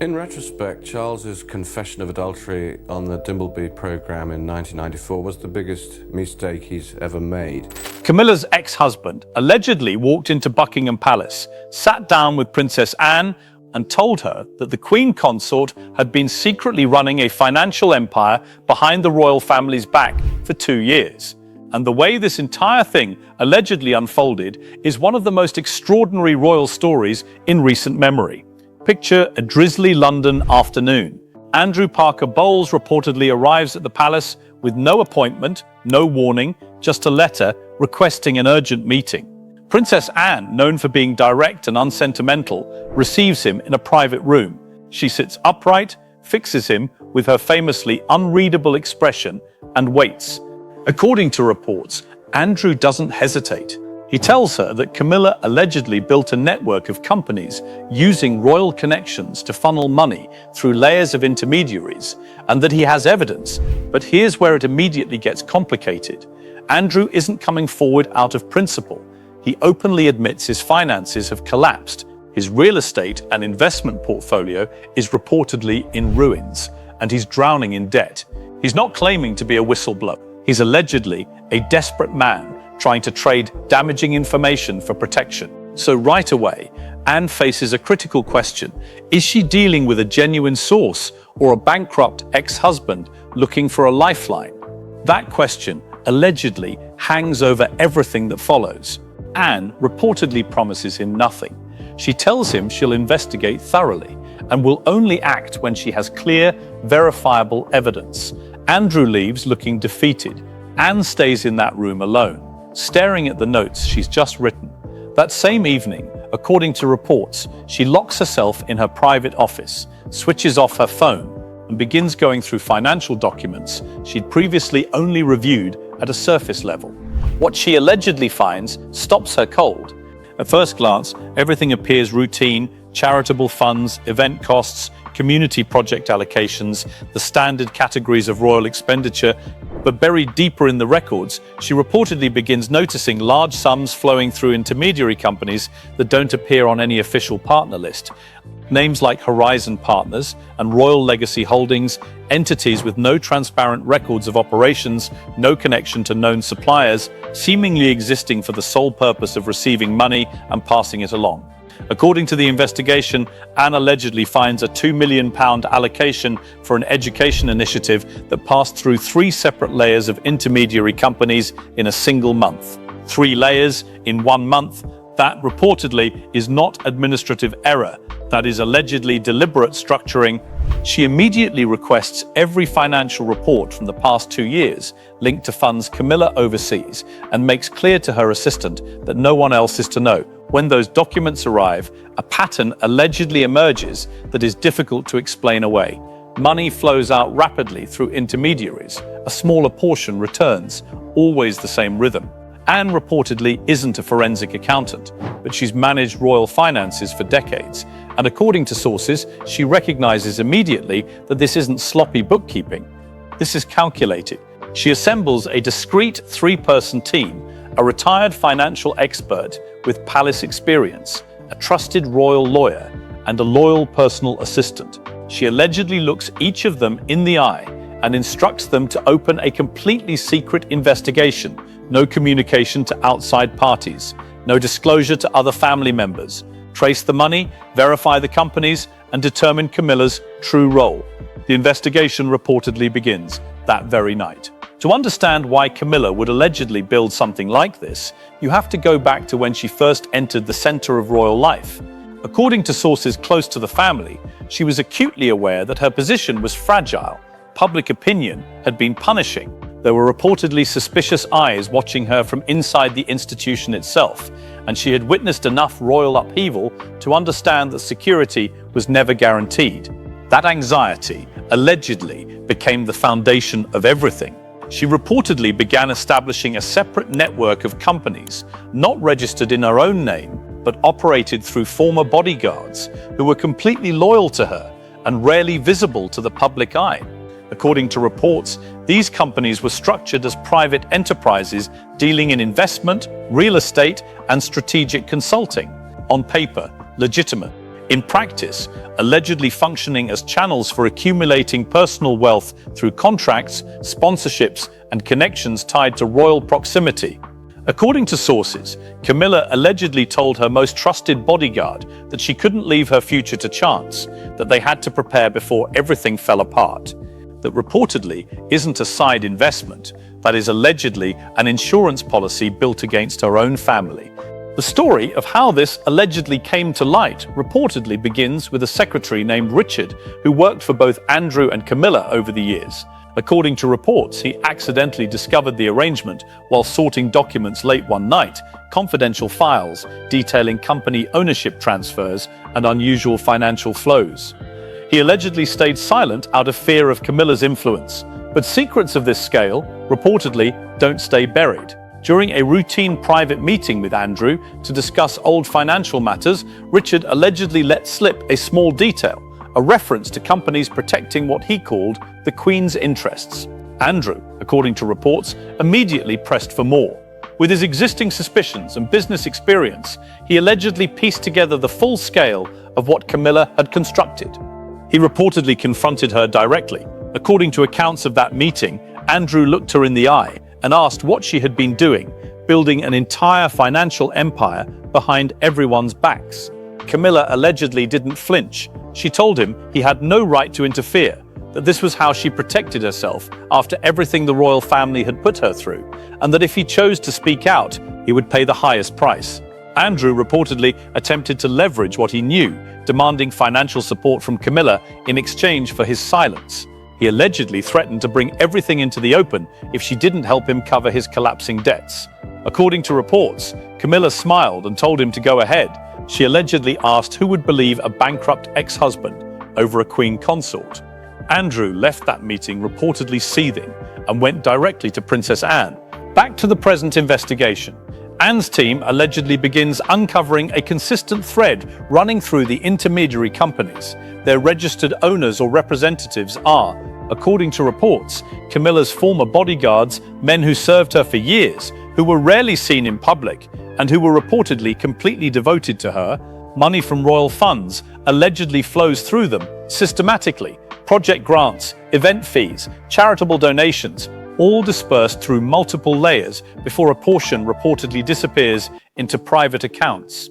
In retrospect, Charles's confession of adultery on the Dimbleby programme in 1994 was the biggest mistake he's ever made. Camilla's ex-husband allegedly walked into Buckingham Palace, sat down with Princess Anne, and told her that the Queen Consort had been secretly running a financial empire behind the royal family's back for 2 years. And the way this entire thing allegedly unfolded is one of the most extraordinary royal stories in recent memory. Picture a drizzly London afternoon. Andrew Parker Bowles reportedly arrives at the palace with no appointment, no warning, just a letter requesting an urgent meeting. Princess Anne, known for being direct and unsentimental, receives him in a private room. She sits upright, fixes him with her famously unreadable expression, and waits. According to reports, Andrew doesn't hesitate. He tells her that Camilla allegedly built a network of companies using royal connections to funnel money through layers of intermediaries, and that he has evidence. But here's where it immediately gets complicated. Andrew isn't coming forward out of principle. He openly admits his finances have collapsed. His real estate and investment portfolio is reportedly in ruins, and he's drowning in debt. He's not claiming to be a whistleblower. He's allegedly a desperate man trying to trade damaging information for protection. So right away, Anne faces a critical question. Is she dealing with a genuine source or a bankrupt ex-husband looking for a lifeline? That question allegedly hangs over everything that follows. Anne reportedly promises him nothing. She tells him she'll investigate thoroughly and will only act when she has clear, verifiable evidence. Andrew leaves looking defeated. Anne stays in that room alone, staring at the notes she's just written. That same evening, according to reports, she locks herself in her private office, switches off her phone, and begins going through financial documents she'd previously only reviewed at a surface level. What she allegedly finds stops her cold. At first glance, everything appears routine: charitable funds, event costs, community project allocations, the standard categories of royal expenditure. But buried deeper in the records, she reportedly begins noticing large sums flowing through intermediary companies that don't appear on any official partner list. Names like Horizon Partners and Royal Legacy Holdings, entities with no transparent records of operations, no connection to known suppliers, seemingly existing for the sole purpose of receiving money and passing it along. According to the investigation, Anne allegedly finds a £2 million allocation for an education initiative that passed through 3 separate layers of intermediary companies in a single month. 3 layers in 1 month. That reportedly is not administrative error. That is allegedly deliberate structuring. She immediately requests every financial report from the past 2 years linked to funds Camilla oversees, and makes clear to her assistant that no one else is to know. When those documents arrive, a pattern allegedly emerges that is difficult to explain away. Money flows out rapidly through intermediaries. A smaller portion returns, always the same rhythm. Anne reportedly isn't a forensic accountant, but she's managed royal finances for decades. And according to sources, she recognizes immediately that this isn't sloppy bookkeeping. This is calculated. She assembles a discreet 3-person team, a retired financial expert with palace experience, a trusted royal lawyer, and a loyal personal assistant. She allegedly looks each of them in the eye and instructs them to open a completely secret investigation. No communication to outside parties, no disclosure to other family members. Trace the money, verify the companies, and determine Camilla's true role. The investigation reportedly begins that very night. To understand why Camilla would allegedly build something like this, you have to go back to when she first entered the center of royal life. According to sources close to the family, she was acutely aware that her position was fragile. Public opinion had been punishing. There were reportedly suspicious eyes watching her from inside the institution itself, and she had witnessed enough royal upheaval to understand that security was never guaranteed. That anxiety allegedly became the foundation of everything. She reportedly began establishing a separate network of companies, not registered in her own name, but operated through former bodyguards who were completely loyal to her and rarely visible to the public eye. According to reports, these companies were structured as private enterprises dealing in investment, real estate, and strategic consulting. On paper, legitimate. In practice, allegedly functioning as channels for accumulating personal wealth through contracts, sponsorships, and connections tied to royal proximity. According to sources, Camilla allegedly told her most trusted bodyguard that she couldn't leave her future to chance, that they had to prepare before everything fell apart. That reportedly isn't a side investment, that is allegedly an insurance policy built against her own family. The story of how this allegedly came to light reportedly begins with a secretary named Richard who worked for both Andrew and Camilla over the years. According to reports, he accidentally discovered the arrangement while sorting documents late one night, confidential files detailing company ownership transfers and unusual financial flows. He allegedly stayed silent out of fear of Camilla's influence, but secrets of this scale, reportedly, don't stay buried. During a routine private meeting with Andrew to discuss old financial matters, Richard allegedly let slip a small detail, a reference to companies protecting what he called the Queen's interests. Andrew, according to reports, immediately pressed for more. With his existing suspicions and business experience, he allegedly pieced together the full scale of what Camilla had constructed. He reportedly confronted her directly. According to accounts of that meeting, Andrew looked her in the eye and asked what she had been doing, building an entire financial empire behind everyone's backs. Camilla allegedly didn't flinch. She told him he had no right to interfere, that this was how she protected herself after everything the royal family had put her through, and that if he chose to speak out, he would pay the highest price. Andrew reportedly attempted to leverage what he knew, demanding financial support from Camilla in exchange for his silence. He allegedly threatened to bring everything into the open if she didn't help him cover his collapsing debts. According to reports, Camilla smiled and told him to go ahead. She allegedly asked who would believe a bankrupt ex-husband over a queen consort. Andrew left that meeting reportedly seething and went directly to Princess Anne. Back to the present investigation. Anne's team allegedly begins uncovering a consistent thread running through the intermediary companies. Their registered owners or representatives are, according to reports, Camilla's former bodyguards, men who served her for years, who were rarely seen in public, and who were reportedly completely devoted to her. Money from royal funds allegedly flows through them systematically. Project grants, event fees, charitable donations, all dispersed through multiple layers before a portion reportedly disappears into private accounts.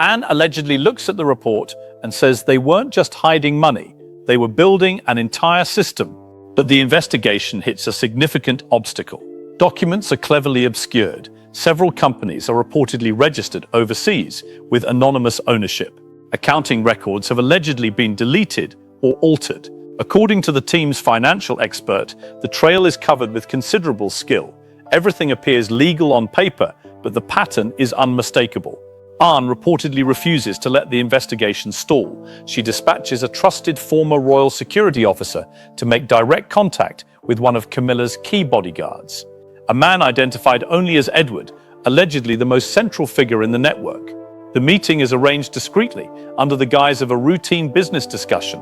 Anne allegedly looks at the report and says they weren't just hiding money, they were building an entire system. But the investigation hits a significant obstacle. Documents are cleverly obscured. Several companies are reportedly registered overseas with anonymous ownership. Accounting records have allegedly been deleted or altered. According to the team's financial expert, the trail is covered with considerable skill. Everything appears legal on paper, but the pattern is unmistakable. Anne reportedly refuses to let the investigation stall. She dispatches a trusted former royal security officer to make direct contact with one of Camilla's key bodyguards. A man identified only as Edward, allegedly the most central figure in the network. The meeting is arranged discreetly, under the guise of a routine business discussion.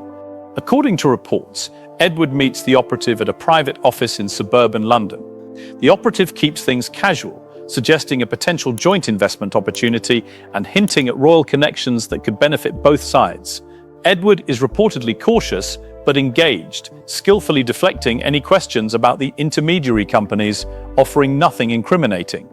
According to reports, Edward meets the operative at a private office in suburban London. The operative keeps things casual, suggesting a potential joint investment opportunity and hinting at royal connections that could benefit both sides. Edward is reportedly cautious but engaged, skillfully deflecting any questions about the intermediary companies, offering nothing incriminating.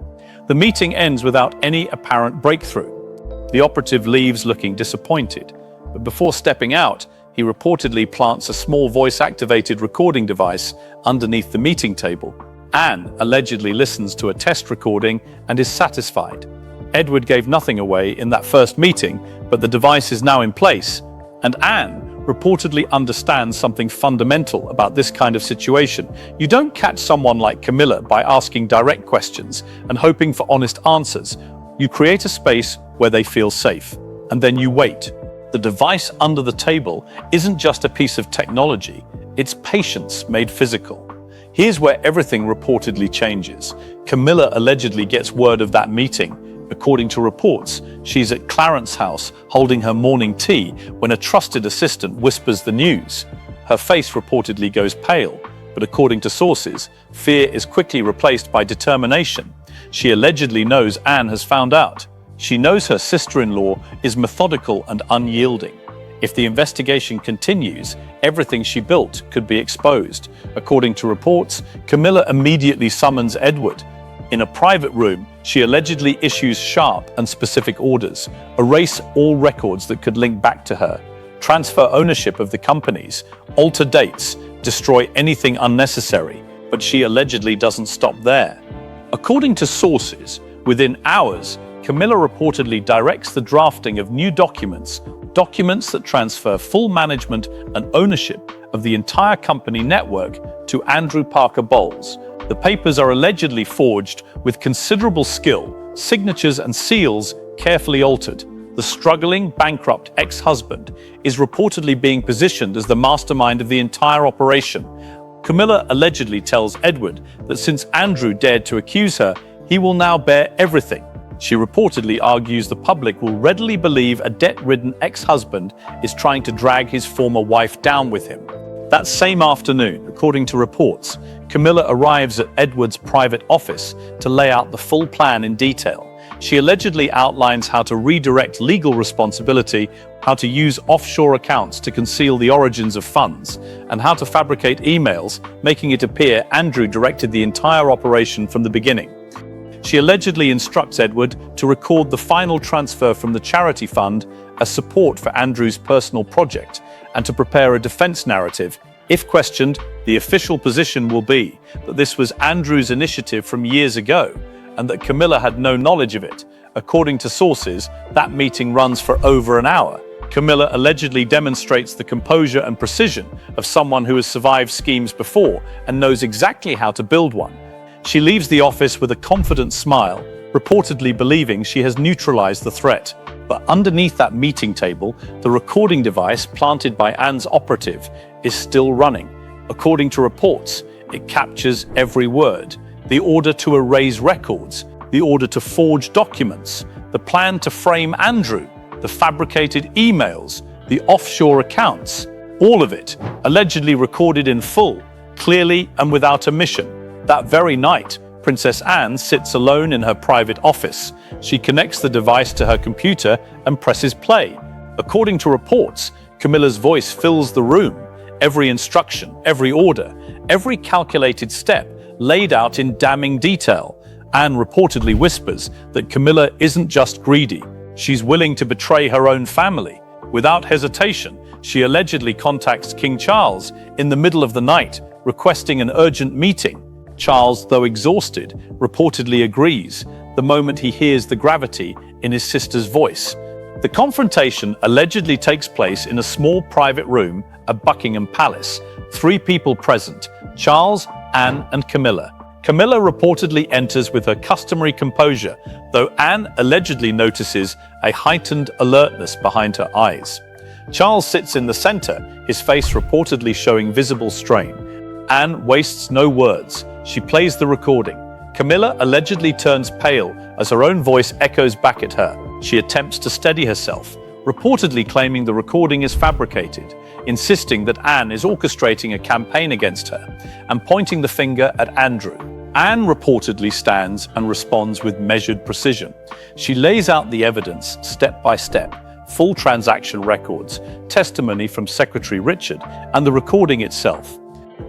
The meeting ends without any apparent breakthrough. The operative leaves looking disappointed, but before stepping out, he reportedly plants a small voice-activated recording device underneath the meeting table. Anne allegedly listens to a test recording and is satisfied. Edward gave nothing away in that first meeting, but the device is now in place, and Anne reportedly understands something fundamental about this kind of situation. You don't catch someone like Camilla by asking direct questions and hoping for honest answers. You create a space where they feel safe, and then you wait. The device under the table isn't just a piece of technology, it's patience made physical. Here's where everything reportedly changes. Camilla allegedly gets word of that meeting. According to reports, she's at Clarence's house holding her morning tea when a trusted assistant whispers the news. Her face reportedly goes pale, but according to sources, fear is quickly replaced by determination. She allegedly knows Anne has found out. She knows her sister-in-law is methodical and unyielding. If the investigation continues, everything she built could be exposed. According to reports, Camilla immediately summons Edward. In a private room, she allegedly issues sharp and specific orders: erase all records that could link back to her, transfer ownership of the companies, alter dates, destroy anything unnecessary. But she allegedly doesn't stop there. According to sources, within hours, Camilla reportedly directs the drafting of new documents that transfer full management and ownership of the entire company network to Andrew Parker Bowles. The papers are allegedly forged with considerable skill, signatures and seals carefully altered. The struggling, bankrupt ex-husband is reportedly being positioned as the mastermind of the entire operation. Camilla allegedly tells Edward that since Andrew dared to accuse her, he will now bear everything. She reportedly argues the public will readily believe a debt-ridden ex-husband is trying to drag his former wife down with him. That same afternoon, according to reports, Camilla arrives at Edward's private office to lay out the full plan in detail. She allegedly outlines how to redirect legal responsibility, how to use offshore accounts to conceal the origins of funds, and how to fabricate emails, making it appear Andrew directed the entire operation from the beginning. She allegedly instructs Edward to record the final transfer from the charity fund as support for Andrew's personal project, and to prepare a defense narrative. If questioned, the official position will be that this was Andrew's initiative from years ago, and that Camilla had no knowledge of it. According to sources, that meeting runs for over an hour. Camilla allegedly demonstrates the composure and precision of someone who has survived schemes before and knows exactly how to build one. She leaves the office with a confident smile, reportedly believing she has neutralized the threat. But underneath that meeting table, the recording device planted by Anne's operative is still running. According to reports, it captures every word: the order to erase records, the order to forge documents, the plan to frame Andrew, the fabricated emails, the offshore accounts, all of it allegedly recorded in full, clearly and without omission. That very night, Princess Anne sits alone in her private office. She connects the device to her computer and presses play. According to reports, Camilla's voice fills the room. Every instruction, every order, every calculated step laid out in damning detail. Anne reportedly whispers that Camilla isn't just greedy, she's willing to betray her own family. Without hesitation, she allegedly contacts King Charles in the middle of the night, requesting an urgent meeting. Charles, though exhausted, reportedly agrees the moment he hears the gravity in his sister's voice. The confrontation allegedly takes place in a small private room at Buckingham Palace. 3 people present: Charles, Anne, and Camilla. Camilla reportedly enters with her customary composure, though Anne allegedly notices a heightened alertness behind her eyes. Charles sits in the center, his face reportedly showing visible strain. Anne wastes no words. She plays the recording. Camilla allegedly turns pale as her own voice echoes back at her. She attempts to steady herself, reportedly claiming the recording is fabricated, insisting that Anne is orchestrating a campaign against her, and pointing the finger at Andrew. Anne reportedly stands and responds with measured precision. She lays out the evidence step by step: full transaction records, testimony from Secretary Richard, and the recording itself.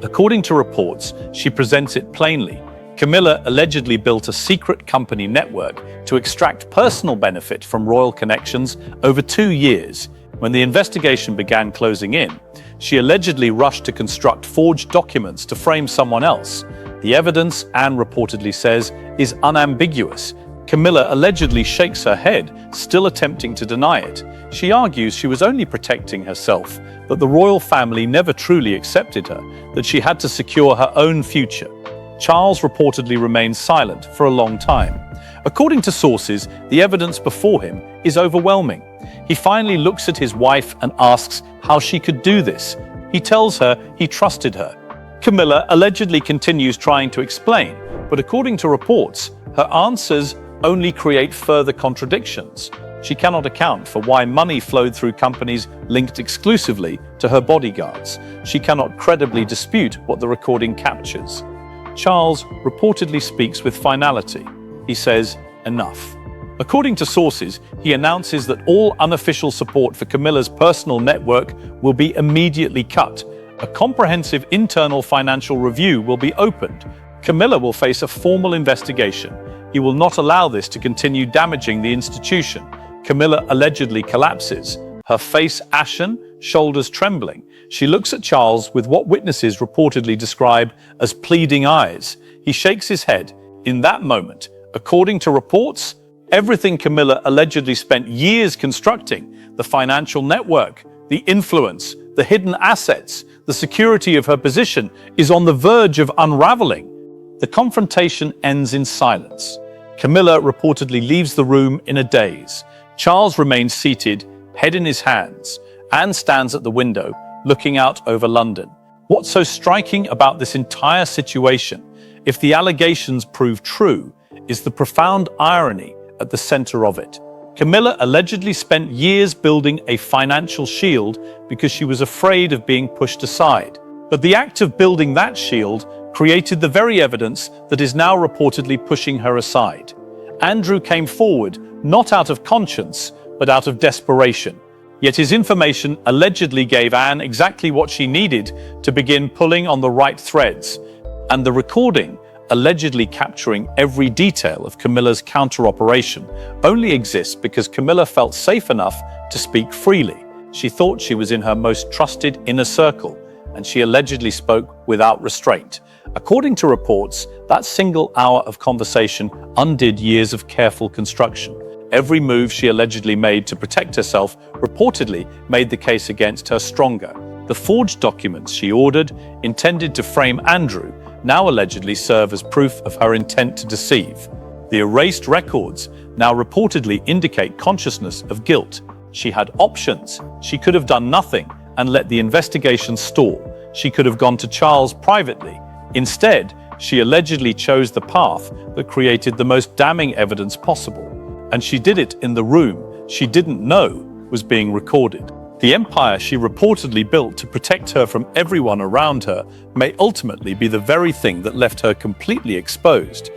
According to reports, she presents it plainly. Camilla allegedly built a secret company network to extract personal benefit from royal connections over 2 years. When the investigation began closing in, she allegedly rushed to construct forged documents to frame someone else. The evidence, Anne reportedly says, is unambiguous. Camilla allegedly shakes her head, still attempting to deny it. She argues she was only protecting herself, that the royal family never truly accepted her, that she had to secure her own future. Charles reportedly remains silent for a long time. According to sources, the evidence before him is overwhelming. He finally looks at his wife and asks how she could do this. He tells her he trusted her. Camilla allegedly continues trying to explain, but according to reports, her answers only create further contradictions. She cannot account for why money flowed through companies linked exclusively to her bodyguards. She cannot credibly dispute what the recording captures. Charles reportedly speaks with finality. He says, "Enough." According to sources, he announces that all unofficial support for Camilla's personal network will be immediately cut. A comprehensive internal financial review will be opened. Camilla will face a formal investigation. He will not allow this to continue damaging the institution. Camilla allegedly collapses, her face ashen, shoulders trembling. She looks at Charles with what witnesses reportedly describe as pleading eyes. He shakes his head. In that moment, according to reports, everything Camilla allegedly spent years constructing, the financial network, the influence, the hidden assets, the security of her position, is on the verge of unraveling. The confrontation ends in silence. Camilla reportedly leaves the room in a daze. Charles remains seated, head in his hands. Anne stands at the window, looking out over London. What's so striking about this entire situation, if the allegations prove true, is the profound irony at the center of it. Camilla allegedly spent years building a financial shield because she was afraid of being pushed aside. But the act of building that shield created the very evidence that is now reportedly pushing her aside. Andrew came forward not out of conscience, but out of desperation. Yet his information allegedly gave Anne exactly what she needed to begin pulling on the right threads. And the recording, allegedly capturing every detail of Camilla's counter-operation, only exists because Camilla felt safe enough to speak freely. She thought she was in her most trusted inner circle, and she allegedly spoke without restraint. According to reports, that single hour of conversation undid years of careful construction. Every move she allegedly made to protect herself reportedly made the case against her stronger. The forged documents she ordered, intended to frame Andrew, now allegedly serve as proof of her intent to deceive. The erased records now reportedly indicate consciousness of guilt. She had options. She could have done nothing and let the investigation stall. She could have gone to Charles privately. Instead, she allegedly chose the path that created the most damning evidence possible. And she did it in the room she didn't know was being recorded. The empire she reportedly built to protect her from everyone around her may ultimately be the very thing that left her completely exposed.